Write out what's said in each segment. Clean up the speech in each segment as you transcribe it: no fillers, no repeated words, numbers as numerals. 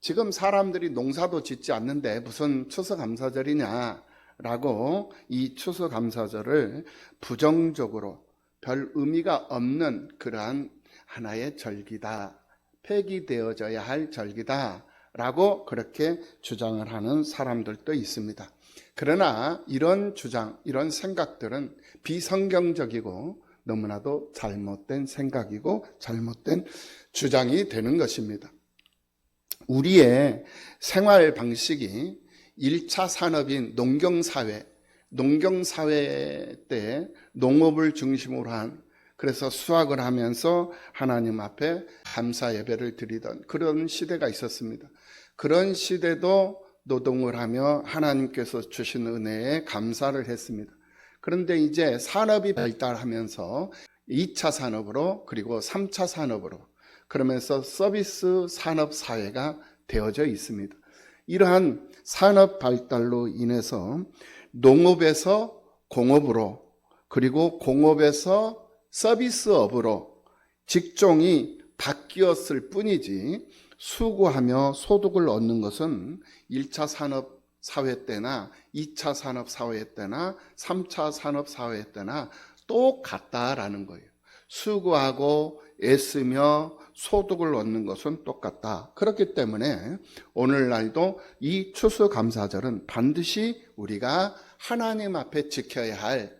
지금 사람들이 농사도 짓지 않는데 무슨 추수감사절이냐라고 이 추수감사절을 부정적으로 별 의미가 없는 그러한 하나의 절기다, 폐기되어져야 할 절기다라고 그렇게 주장을 하는 사람들도 있습니다. 그러나 이런 주장, 이런 생각들은 비성경적이고 너무나도 잘못된 생각이고 잘못된 주장이 되는 것입니다. 우리의 생활 방식이 1차 산업인 농경사회 때 농업을 중심으로 한, 그래서 수확을 하면서 하나님 앞에 감사 예배를 드리던 그런 시대가 있었습니다. 그런 시대도 노동을 하며 하나님께서 주신 은혜에 감사를 했습니다. 그런데 이제 산업이 발달하면서 2차 산업으로 그리고 3차 산업으로, 그러면서 서비스 산업 사회가 되어져 있습니다. 이러한 산업 발달로 인해서 농업에서 공업으로, 그리고 공업에서 서비스업으로 직종이 바뀌었을 뿐이지 수고하며 소득을 얻는 것은 1차 산업 사회 때나 2차 산업 사회 때나 3차 산업 사회 때나 똑같다라는 거예요. 수고하고 애쓰며 소득을 얻는 것은 똑같다. 그렇기 때문에 오늘날도 이 추수감사절은 반드시 우리가 하나님 앞에 지켜야 할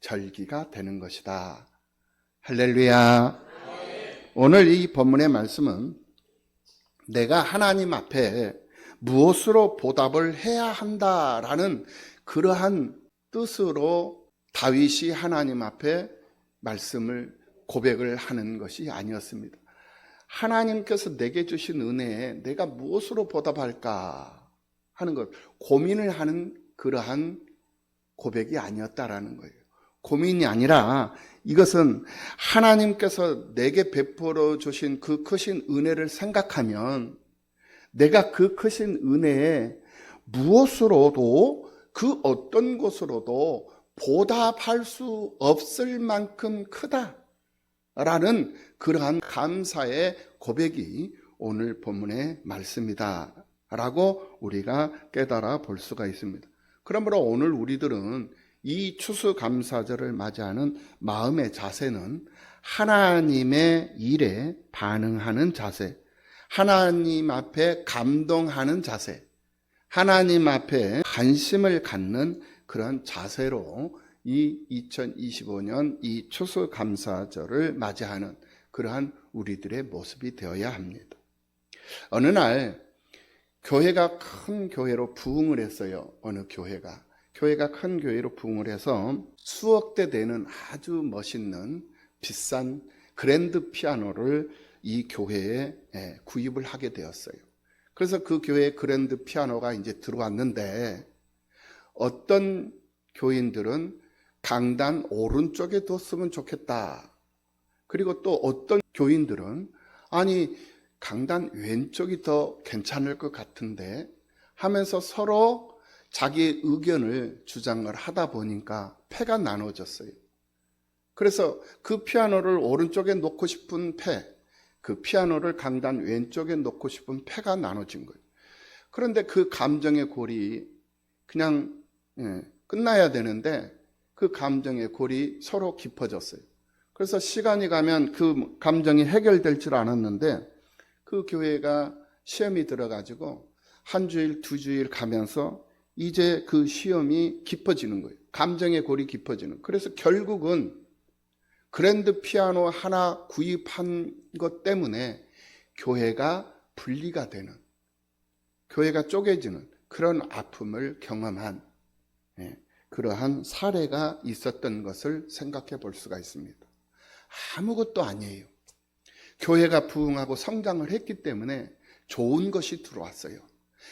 절기가 되는 것이다. 할렐루야. 오늘 이 본문의 말씀은 내가 하나님 앞에 무엇으로 보답을 해야 한다라는 그러한 뜻으로 다윗이 하나님 앞에 말씀을 고백을 하는 것이 아니었습니다. 하나님께서 내게 주신 은혜에 내가 무엇으로 보답할까 하는 것, 고민을 하는 그러한 고백이 아니었다라는 거예요. 고민이 아니라 이것은 하나님께서 내게 베풀어 주신 그 크신 은혜를 생각하면 내가 그 크신 은혜에 무엇으로도, 그 어떤 것으로도 보답할 수 없을 만큼 크다라는 그러한 감사의 고백이 오늘 본문의 말씀이다 라고 우리가 깨달아 볼 수가 있습니다. 그러므로 오늘 우리들은 이 추수감사절을 맞이하는 마음의 자세는 하나님의 일에 반응하는 자세, 하나님 앞에 감동하는 자세, 하나님 앞에 관심을 갖는 그런 자세로 이 2025년 이 추수감사절을 맞이하는 그러한 우리들의 모습이 되어야 합니다. 어느 날 교회가 큰 교회로 부흥을 했어요. 어느 교회가 큰 교회로 부흥을 해서 수억 대 되는 아주 멋있는 비싼 그랜드 피아노를 이 교회에 구입을 하게 되었어요. 그래서 그 교회에 그랜드 피아노가 이제 들어왔는데 어떤 교인들은 강단 오른쪽에 뒀으면 좋겠다. 그리고 또 어떤 교인들은 아니 강단 왼쪽이 더 괜찮을 것 같은데 하면서 서로 자기의 의견을 주장을 하다 보니까 패가 나눠졌어요. 그래서 그 피아노를 오른쪽에 놓고 싶은 패, 그 피아노를 강단 왼쪽에 놓고 싶은 패가 나눠진 거예요. 그런데 그 감정의 골이 그냥 끝나야 되는데 그 감정의 골이 서로 깊어졌어요. 그래서 시간이 가면 그 감정이 해결될 줄 알았는데 그 교회가 시험이 들어가지고 한 주일, 두 주일 가면서 이제 그 시험이 깊어지는 거예요. 감정의 골이 깊어지는. 그래서 결국은 그랜드 피아노 하나 구입한 것 때문에 교회가 분리가 되는, 교회가 쪼개지는 그런 아픔을 경험한 그러한 사례가 있었던 것을 생각해 볼 수가 있습니다. 아무것도 아니에요. 교회가 부흥하고 성장을 했기 때문에 좋은 것이 들어왔어요.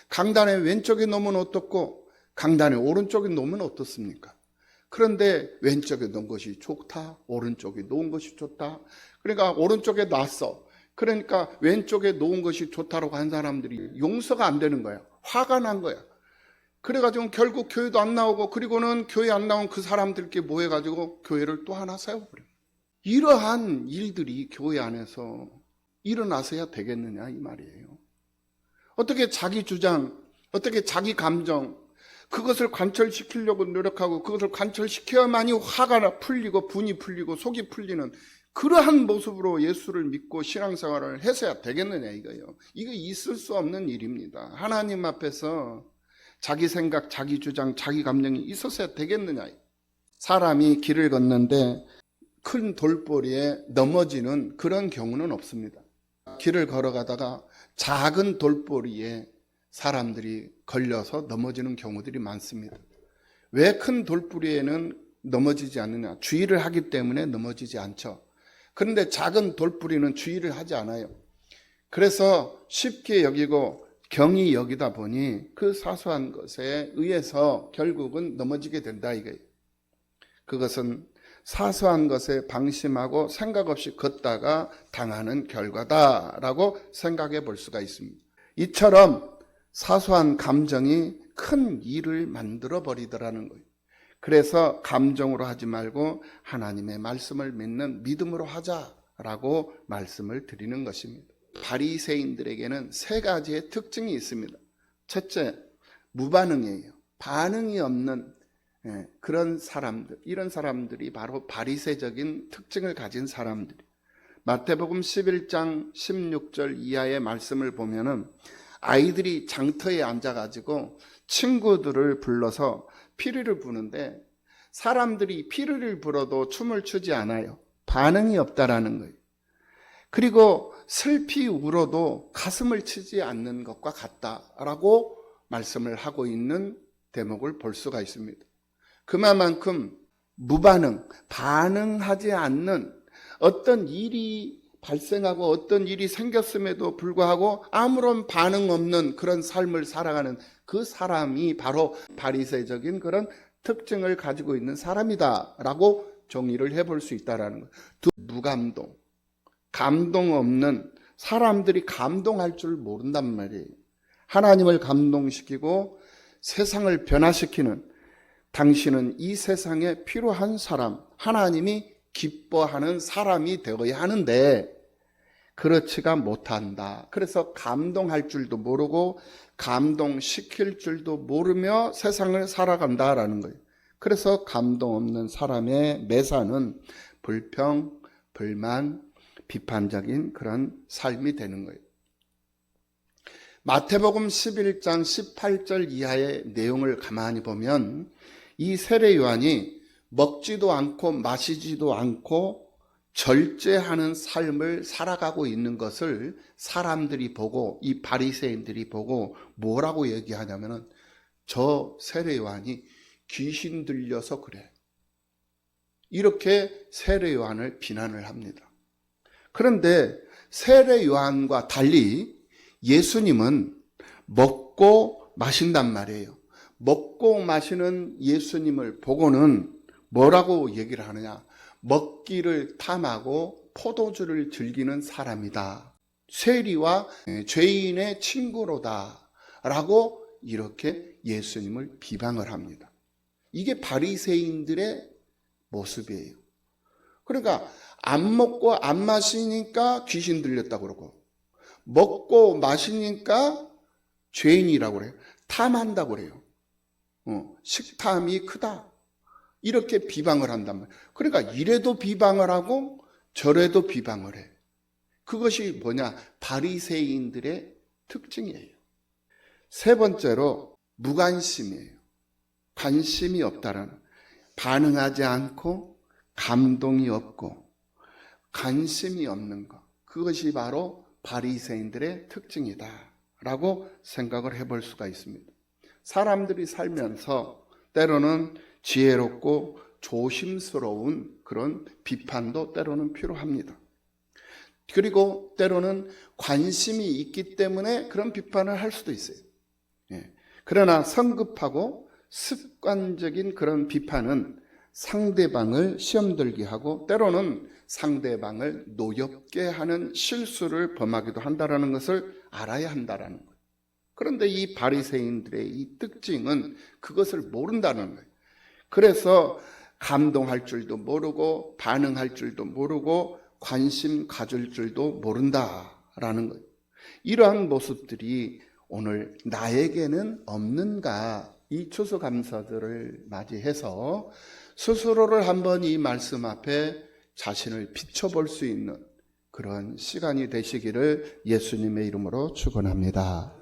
강단의 왼쪽에 놓으면 어떻고 강단의 오른쪽에 놓으면 어떻습니까? 그런데 왼쪽에 놓은 것이 좋다, 오른쪽에 놓은 것이 좋다. 그러니까 오른쪽에 놨어. 그러니까 왼쪽에 놓은 것이 좋다라고 한 사람들이 용서가 안 되는 거야. 화가 난 거야. 그래가지고 결국 교회도 안 나오고, 그리고는 교회 안 나온 그 사람들께 모여가지고 교회를 또 하나 세워버려요. 이러한 일들이 교회 안에서 일어나서야 되겠느냐 이 말이에요. 어떻게 자기 주장, 어떻게 자기 감정, 그것을 관철시키려고 노력하고 그것을 관철시켜야만이 화가 풀리고 분이 풀리고 속이 풀리는 그러한 모습으로 예수를 믿고 신앙생활을 해서야 되겠느냐 이거예요. 이거 있을 수 없는 일입니다. 하나님 앞에서 자기 생각, 자기 주장, 자기 감정이 있었어야 되겠느냐. 사람이 길을 걷는데 큰 돌보리에 넘어지는 그런 경우는 없습니다. 길을 걸어가다가 작은 돌보리에 사람들이 걸려서 넘어지는 경우들이 많습니다. 왜 큰 돌부리에는 넘어지지 않느냐? 주의를 하기 때문에 넘어지지 않죠. 그런데 작은 돌부리는 주의를 하지 않아요. 그래서 쉽게 여기고 경히 여기다 보니 그 사소한 것에 의해서 결국은 넘어지게 된다 이거예요. 그것은 사소한 것에 방심하고 생각 없이 걷다가 당하는 결과다라고 생각해 볼 수가 있습니다. 이처럼 사소한 감정이 큰 일을 만들어 버리더라는 거예요. 그래서 감정으로 하지 말고 하나님의 말씀을 믿는 믿음으로 하자라고 말씀을 드리는 것입니다. 바리새인들에게는 세 가지의 특징이 있습니다. 첫째, 무반응이에요. 반응이 없는 그런 사람들, 이런 사람들이 바로 바리새적인 특징을 가진 사람들이. 마태복음 11장 16절 이하의 말씀을 보면은 아이들이 장터에 앉아가지고 친구들을 불러서 피리를 부는데 사람들이 피리를 불어도 춤을 추지 않아요. 반응이 없다라는 거예요. 그리고 슬피 울어도 가슴을 치지 않는 것과 같다라고 말씀을 하고 있는 대목을 볼 수가 있습니다. 그만큼 무반응, 반응하지 않는 어떤 일이 발생하고 어떤 일이 생겼음에도 불구하고 아무런 반응 없는 그런 삶을 살아가는 그 사람이 바로 바리새적인 그런 특징을 가지고 있는 사람이다라고 정의를 해볼 수 있다라는 거예요. 무감동, 감동 없는 사람들이 감동할 줄 모른단 말이에요. 하나님을 감동시키고 세상을 변화시키는 당신은 이 세상에 필요한 사람, 하나님이 기뻐하는 사람이 되어야 하는데 그렇지가 못한다. 그래서 감동할 줄도 모르고 감동시킬 줄도 모르며 세상을 살아간다라는 거예요. 그래서 감동 없는 사람의 매사는 불평, 불만, 비판적인 그런 삶이 되는 거예요. 마태복음 11장 18절 이하의 내용을 가만히 보면 이 세례 요한이 먹지도 않고 마시지도 않고 절제하는 삶을 살아가고 있는 것을 사람들이 보고 이 바리새인들이 보고 뭐라고 얘기하냐면은 저 세례 요한이 귀신 들려서 그래. 이렇게 세례 요한을 비난을 합니다. 그런데 세례 요한과 달리 예수님은 먹고 마신단 말이에요. 먹고 마시는 예수님을 보고는 뭐라고 얘기를 하느냐? 먹기를 탐하고 포도주를 즐기는 사람이다. 세리와 죄인의 친구로다. 라고 이렇게 예수님을 비방을 합니다. 이게 바리새인들의 모습이에요. 그러니까 안 먹고 안 마시니까 귀신 들렸다고 그러고 먹고 마시니까 죄인이라고 그래요. 탐한다고 그래요. 식탐이 크다. 이렇게 비방을 한단 말이에요. 그러니까 이래도 비방을 하고 저래도 비방을 해. 그것이 뭐냐? 바리새인들의 특징이에요. 세 번째로 무관심이에요. 관심이 없다라는, 반응하지 않고 감동이 없고 관심이 없는 것. 그것이 바로 바리새인들의 특징이다라고 생각을 해볼 수가 있습니다. 사람들이 살면서 때로는 지혜롭고 조심스러운 그런 비판도 때로는 필요합니다. 그리고 때로는 관심이 있기 때문에 그런 비판을 할 수도 있어요. 그러나 성급하고 습관적인 그런 비판은 상대방을 시험 들게 하고 때로는 상대방을 노엽게 하는 실수를 범하기도 한다는 것을 알아야 한다는 거예요. 그런데 이 바리새인들의 이 특징은 그것을 모른다는 거예요. 그래서 감동할 줄도 모르고 반응할 줄도 모르고 관심 가질 줄도 모른다라는 거예요. 이러한 모습들이 오늘 나에게는 없는가, 이 추수감사절을 맞이해서 스스로를 한번 이 말씀 앞에 자신을 비춰볼 수 있는 그런 시간이 되시기를 예수님의 이름으로 축원합니다.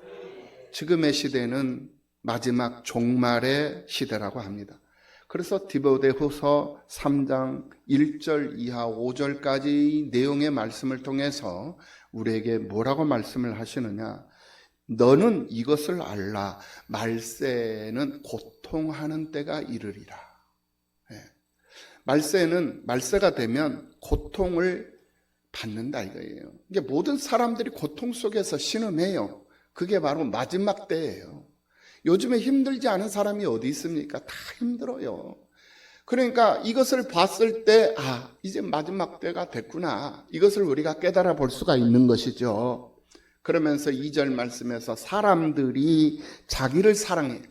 지금의 시대는 마지막 종말의 시대라고 합니다. 그래서 디모데후서 3장 1절 이하 5절까지 내용의 말씀을 통해서 우리에게 뭐라고 말씀을 하시느냐? 너는 이것을 알라. 말세는 고통하는 때가 이르리라. 말세가 되면 고통을 받는다 이거예요. 이게 모든 사람들이 고통 속에서 신음해요. 그게 바로 마지막 때예요. 요즘에 힘들지 않은 사람이 어디 있습니까? 다 힘들어요. 그러니까 이것을 봤을 때 이제 마지막 때가 됐구나. 이것을 우리가 깨달아 볼 수가 있는 것이죠. 그러면서 2절 말씀에서 사람들이 자기를 사랑해.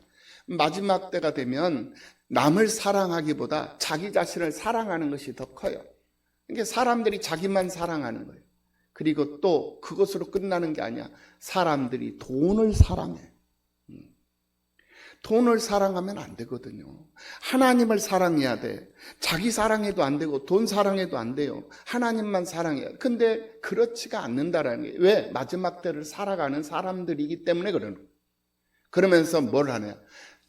마지막 때가 되면 남을 사랑하기보다 자기 자신을 사랑하는 것이 더 커요. 그러니까 사람들이 자기만 사랑하는 거예요. 그리고 또 그것으로 끝나는 게 아니야. 사람들이 돈을 사랑해. 돈을 사랑하면 안 되거든요. 하나님을 사랑해야 돼. 자기 사랑해도 안 되고 돈 사랑해도 안 돼요. 하나님만 사랑해야 돼. 근데 그렇지가 않는다라는 게 왜? 마지막 때를 살아가는 사람들이기 때문에 그러는 거예요. 그러면서 뭘 하냐?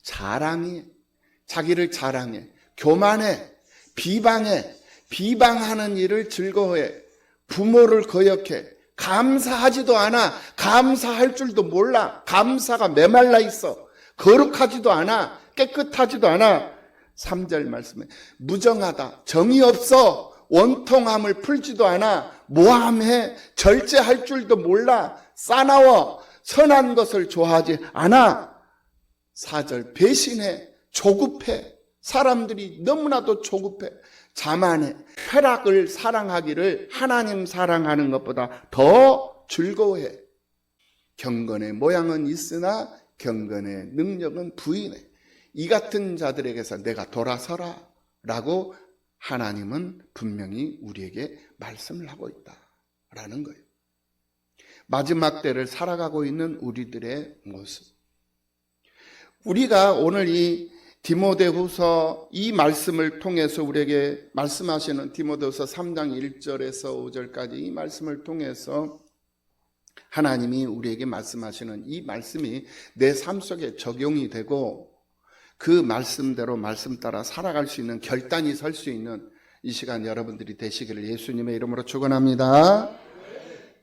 자랑해. 자기를 자랑해. 교만해. 비방해. 비방하는 일을 즐거워해. 부모를 거역해. 감사하지도 않아. 감사할 줄도 몰라. 감사가 메말라 있어. 거룩하지도 않아. 깨끗하지도 않아. 3절 말씀에 무정하다. 정이 없어. 원통함을 풀지도 않아. 모함해. 절제할 줄도 몰라. 싸나워. 선한 것을 좋아하지 않아. 4절 배신해. 조급해. 사람들이 너무나도 조급해. 자만해. 쾌락을 사랑하기를 하나님 사랑하는 것보다 더 즐거워해. 경건의 모양은 있으나 경건의 능력은 부인해. 이 같은 자들에게서 내가 돌아서라 라고 하나님은 분명히 우리에게 말씀을 하고 있다라는 거예요. 마지막 때를 살아가고 있는 우리들의 모습. 우리가 오늘 이 디모데후서 이 말씀을 통해서 우리에게 말씀하시는 디모데후서 3장 1절에서 5절까지 이 말씀을 통해서 하나님이 우리에게 말씀하시는 이 말씀이 내 삶 속에 적용이 되고 그 말씀대로 말씀 따라 살아갈 수 있는 결단이 설 수 있는 이 시간 여러분들이 되시기를 예수님의 이름으로 축원합니다.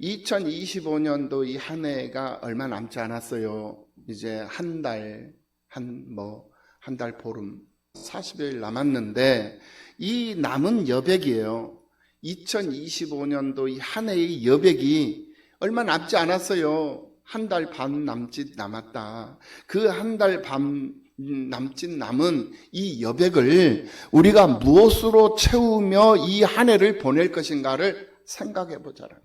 2025년도 이 한 해가 얼마 남지 않았어요. 이제 한 달 보름 40여일 남았는데 이 남은 여백이에요. 2025년도 이 한 해의 여백이 얼마 남지 않았어요. 한 달 반 남짓 남았다. 그 한 달 반 남짓 남은 이 여백을 우리가 무엇으로 채우며 이 한 해를 보낼 것인가를 생각해 보자라는.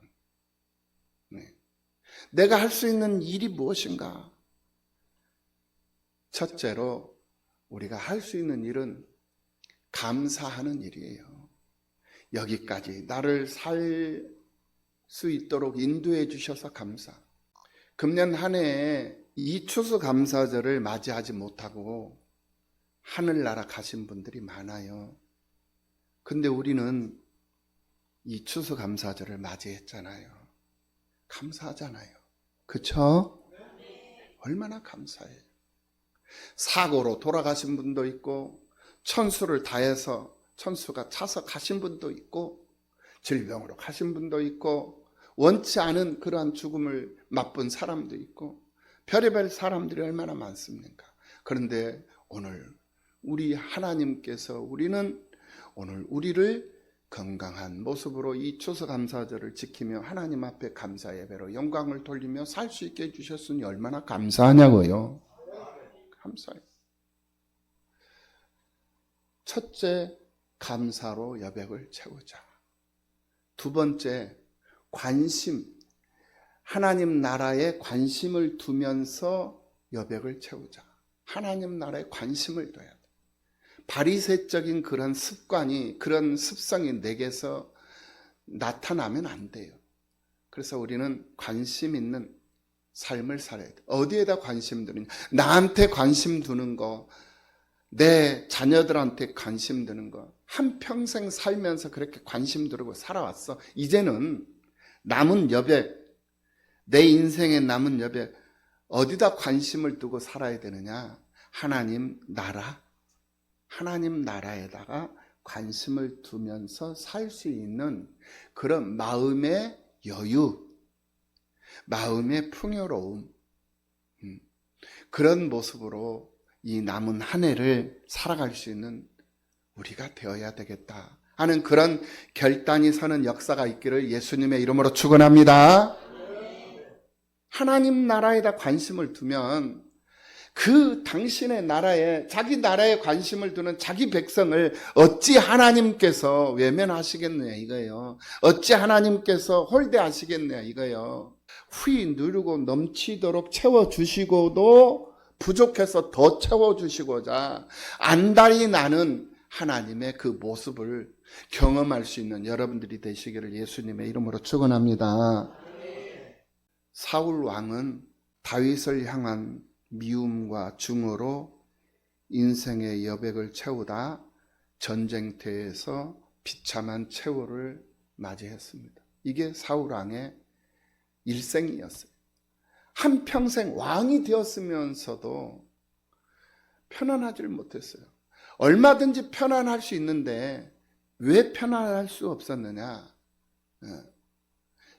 내가 할 수 있는 일이 무엇인가? 첫째로 우리가 할 수 있는 일은 감사하는 일이에요. 여기까지 나를 살 수 있도록 인도해 주셔서 감사. 금년 한 해에 이 추수감사절을 맞이하지 못하고 하늘나라 가신 분들이 많아요. 근데 우리는 이 추수감사절을 맞이했잖아요. 감사하잖아요. 그쵸? 얼마나 감사해요. 사고로 돌아가신 분도 있고 천수를 다해서 천수가 차서 가신 분도 있고 질병으로 가신 분도 있고 원치 않은 그러한 죽음을 맛본 사람도 있고 별의별 사람들이 얼마나 많습니까? 그런데 오늘 우리 하나님께서 우리는 오늘 우리를 건강한 모습으로 이 추수감사절을 지키며 하나님 앞에 감사 예배로 영광을 돌리며 살 수 있게 해주셨으니 얼마나 감사하냐고요. 감사해요. 첫째, 감사로 여백을 채우자. 두 번째, 관심. 하나님 나라에 관심을 두면서 여백을 채우자. 하나님 나라에 관심을 둬야 돼. 바리새적인 그런 습관이, 그런 습성이 내게서 나타나면 안 돼요. 그래서 우리는 관심 있는 삶을 살아야 돼. 어디에다 관심 두느냐? 나한테 관심 두는 거, 내 자녀들한테 관심 두는 거, 한평생 살면서 그렇게 관심 두고 살아왔어. 이제는 남은 여백, 내 인생의 남은 여백, 어디다 관심을 두고 살아야 되느냐? 하나님 나라에다가 관심을 두면서 살 수 있는 그런 마음의 여유, 마음의 풍요로움, 그런 모습으로 이 남은 한 해를 살아갈 수 있는 우리가 되어야 되겠다 하는 그런 결단이 서는 역사가 있기를 예수님의 이름으로 축원합니다. 하나님 나라에다 관심을 두면 그 당신의 나라에, 자기 나라에 관심을 두는 자기 백성을 어찌 하나님께서 외면하시겠느냐 이거예요. 어찌 하나님께서 홀대하시겠느냐 이거예요. 후히 누르고 넘치도록 채워주시고도 부족해서 더 채워주시고자 안달이 나는 하나님의 그 모습을 경험할 수 있는 여러분들이 되시기를 예수님의 이름으로 축원합니다. 사울 왕은 다윗을 향한 미움과 증오로 인생의 여백을 채우다 전쟁터에서 비참한 최후를 맞이했습니다. 이게 사울 왕의 일생이었어요. 한평생 왕이 되었으면서도 편안하지를 못했어요. 얼마든지 편안할 수 있는데 왜 편안할 수 없었느냐?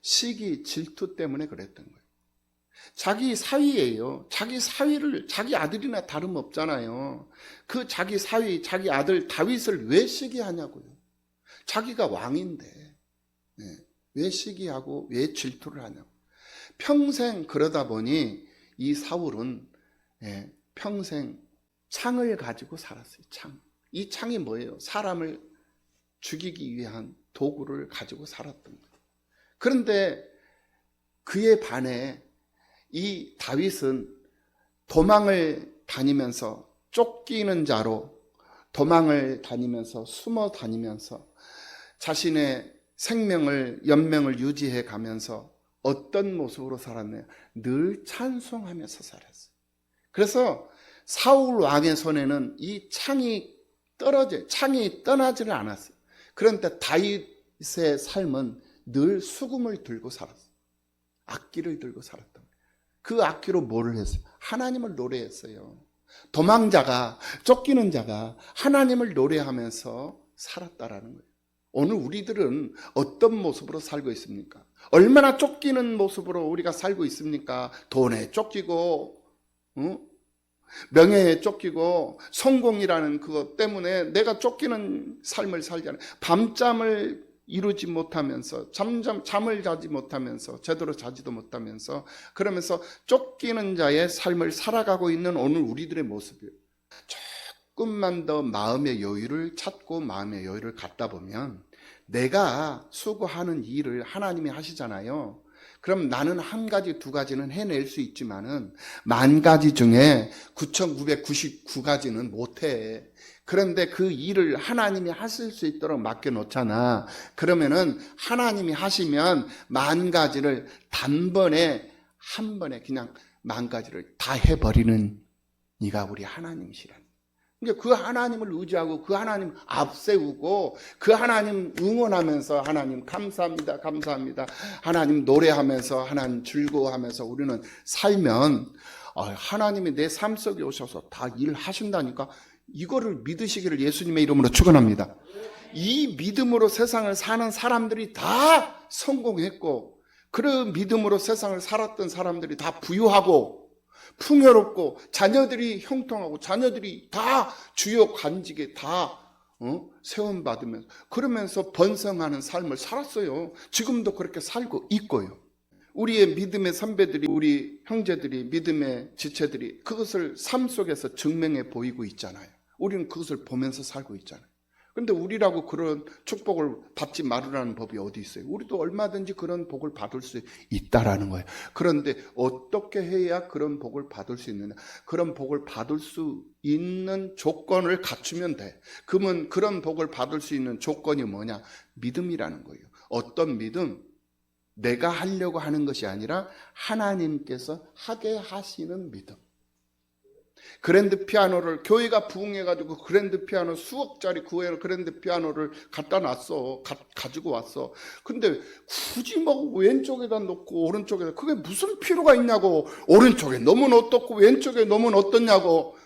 시기, 질투 때문에 그랬던 거예요. 자기 사위예요. 자기 사위를, 자기 아들이나 다름없잖아요. 그 자기 사위, 자기 아들 다윗을 왜 시기하냐고요. 자기가 왕인데 왜 시기하고 왜 질투를 하냐고. 평생 그러다 보니 이 사울은 평생 창을 가지고 살았어요. 창. 이 창이 뭐예요? 사람을 죽이기 위한 도구를 가지고 살았던 거예요. 그런데 그에 반해 이 다윗은 도망을 다니면서 쫓기는 자로 도망을 다니면서 숨어 다니면서 자신의 생명을 연명을 유지해 가면서 어떤 모습으로 살았나요? 늘 찬송하면서 살았어요. 그래서 사울 왕의 손에는 이 창이 떠나지를 않았어요. 그런데 다윗의 삶은 늘 수금을 들고 살았어요. 악기를 들고 살았던 거예요. 그 악기로 뭐를 했어요? 하나님을 노래했어요. 도망자가, 쫓기는 자가 하나님을 노래하면서 살았다라는 거예요. 오늘 우리들은 어떤 모습으로 살고 있습니까? 얼마나 쫓기는 모습으로 우리가 살고 있습니까? 돈에 쫓기고, 명예에 쫓기고, 성공이라는 그것 때문에 내가 쫓기는 삶을 살잖아요. 밤잠을 이루지 못하면서, 잠을 자지 못하면서, 제대로 자지도 못하면서, 그러면서 쫓기는 자의 삶을 살아가고 있는 오늘 우리들의 모습이에요. 조금만 더 마음의 여유를 찾고 마음의 여유를 갖다 보면 내가 수고하는 일을 하나님이 하시잖아요. 그럼 나는 한 가지 두 가지는 해낼 수 있지만은 10,000가지 중에 9,999가지는 못해. 그런데 그 일을 하나님이 하실 수 있도록 맡겨놓잖아. 그러면은 하나님이 하시면 10,000가지를 단번에 한 번에 그냥 10,000가지를 다 해버리는 이가 우리 하나님이시라는. 그러니까 그 하나님을 의지하고 그 하나님 앞세우고 그 하나님 응원하면서 하나님 감사합니다, 감사합니다. 하나님 노래하면서 하나님 즐거워하면서 우리는 살면 하나님이 내 삶 속에 오셔서 다 일하신다니까 이거를 믿으시기를 예수님의 이름으로 축원합니다. 이 믿음으로 세상을 사는 사람들이 다 성공했고 그런 믿음으로 세상을 살았던 사람들이 다 부유하고 풍요롭고 자녀들이 형통하고 자녀들이 다 주요 관직에 다 세움받으면서 그러면서 번성하는 삶을 살았어요. 지금도 그렇게 살고 있고요. 우리의 믿음의 선배들이, 우리 형제들이, 믿음의 지체들이 그것을 삶 속에서 증명해 보이고 있잖아요. 우리는 그것을 보면서 살고 있잖아요. 그런데 우리라고 그런 축복을 받지 말으라는 법이 어디 있어요? 우리도 얼마든지 그런 복을 받을 수 있다라는 거예요. 그런데 어떻게 해야 그런 복을 받을 수 있느냐? 그런 복을 받을 수 있는 조건을 갖추면 돼. 그러면 그런 복을 받을 수 있는 조건이 뭐냐? 믿음이라는 거예요. 어떤 믿음? 내가 하려고 하는 것이 아니라 하나님께서 하게 하시는 믿음. 그랜드 피아노를 교회가 부흥해가지고 그랜드 피아노 수억짜리 그랜드 피아노를 갖다 놨어. 가지고 왔어. 근데 굳이 뭐 왼쪽에다 놓고 오른쪽에다 그게 무슨 필요가 있냐고. 오른쪽에 놓으면 어떻고 왼쪽에 놓으면 어떻냐고.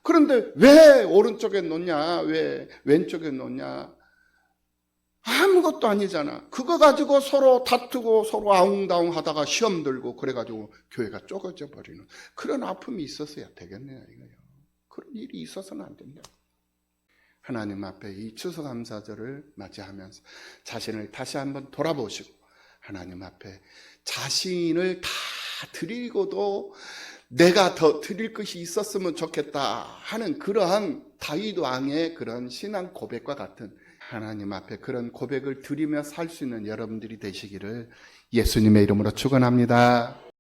그런데 왜 오른쪽에 놓냐? 왜 왼쪽에 놓냐? 아무것도 아니잖아. 그거 가지고 서로 다투고 서로 아웅다웅 하다가 시험 들고 그래가지고 교회가 쪼개져 버리는 그런 아픔이 있었어야 되겠네요. 이거요. 그런 일이 있어서는 안 된다. 하나님 앞에 이 추수감사절을 맞이하면서 자신을 다시 한번 돌아보시고 하나님 앞에 자신을 다 드리고도 내가 더 드릴 것이 있었으면 좋겠다 하는 그러한 다윗 왕의 그런 신앙 고백과 같은 하나님 앞에 그런 고백을 드리며 살 수 있는 여러분들이 되시기를 예수님의 이름으로 축원합니다.